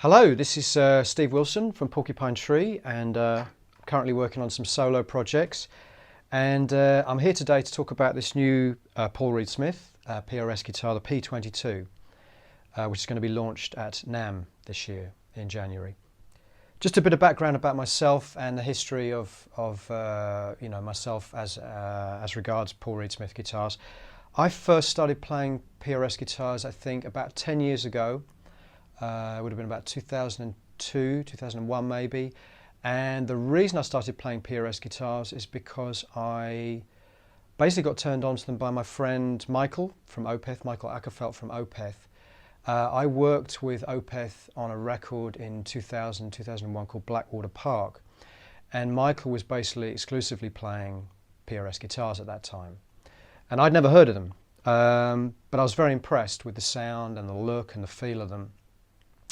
Hello, this is Steve Wilson from Porcupine Tree, and currently working on some solo projects. And I'm here today to talk about this new Paul Reed Smith PRS guitar, the P22, which is going to be launched at NAMM this year in January. Just a bit of background about myself and the history of myself as regards Paul Reed Smith guitars. I first started playing PRS guitars, I think, about 10 years ago. It would have been about 2002, 2001 maybe. And the reason I started playing PRS guitars is because I basically got turned on to them by my friend Michael from Opeth, Michael Ackerfeld from Opeth. I worked with Opeth on a record in 2000, 2001 called Blackwater Park. And Michael was basically exclusively playing PRS guitars at that time. And I'd never heard of them, but I was very impressed with the sound and the look and the feel of them.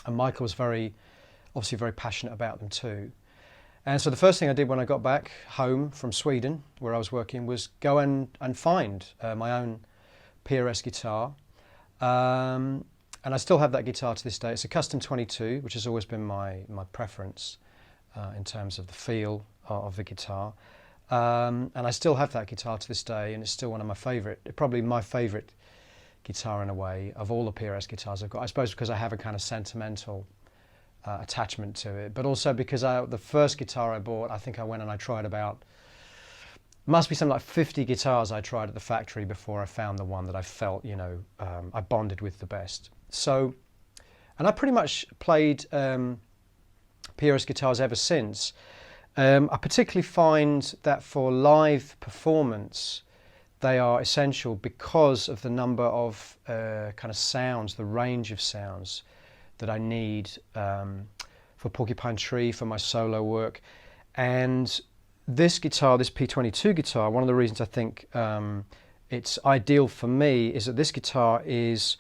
And Michael was obviously very passionate about them too. And so the first thing I did when I got back home from Sweden, where I was working, was go and find my own PRS guitar. And I still have that guitar to this day. It's a Custom 22, which has always been my preference in terms of the feel of the guitar. And I still have that guitar to this day, and it's still one of my favourite, probably my favourite guitar in a way of all the PRS guitars I've got. I suppose because I have a kind of sentimental attachment to it, but also because the first guitar I bought, I think I went and I tried must be something like 50 guitars I tried at the factory before I found the one that I felt, I bonded with the best. So, and I pretty much played PRS guitars ever since. I particularly find that for live performance, they are essential because of the number of kind of sounds, the range of sounds that I need for Porcupine Tree, for my solo work. And this guitar, this P22 guitar, one of the reasons I think it's ideal for me is that this guitar is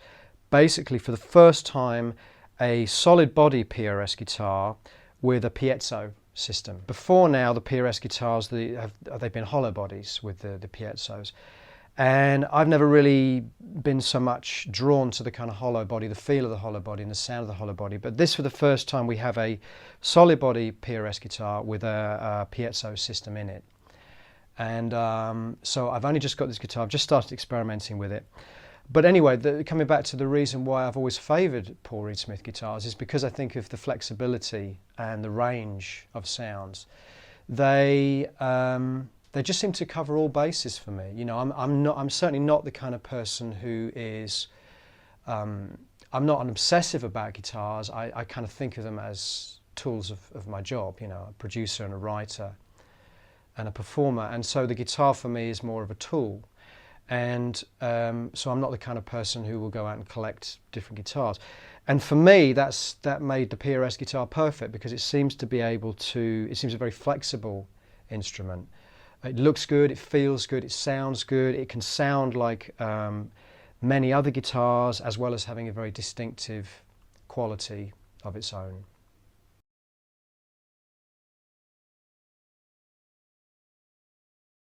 basically for the first time a solid body PRS guitar with a piezo system. Before now, the PRS guitars, they've been hollow bodies with the piezos. And I've never really been so much drawn to the kind of hollow body, the feel of the hollow body and the sound of the hollow body. But this, for the first time, we have a solid body PRS guitar with a piezo system in it. And so I've only just got this guitar, I've just started experimenting with it. But anyway, coming back to the reason why I've always favoured Paul Reed Smith guitars is because I think of the flexibility and the range of sounds. They just seem to cover all bases for me. I'm certainly not the kind of person who is. I'm not an obsessive about guitars. I kind of think of them as tools of my job. A producer and a writer, and a performer. And so the guitar for me is more of a tool. And so I'm not the kind of person who will go out and collect different guitars. And for me, that made the PRS guitar perfect because it seems a very flexible instrument. It looks good, it feels good, it sounds good. It can sound like many other guitars, as well as having a very distinctive quality of its own.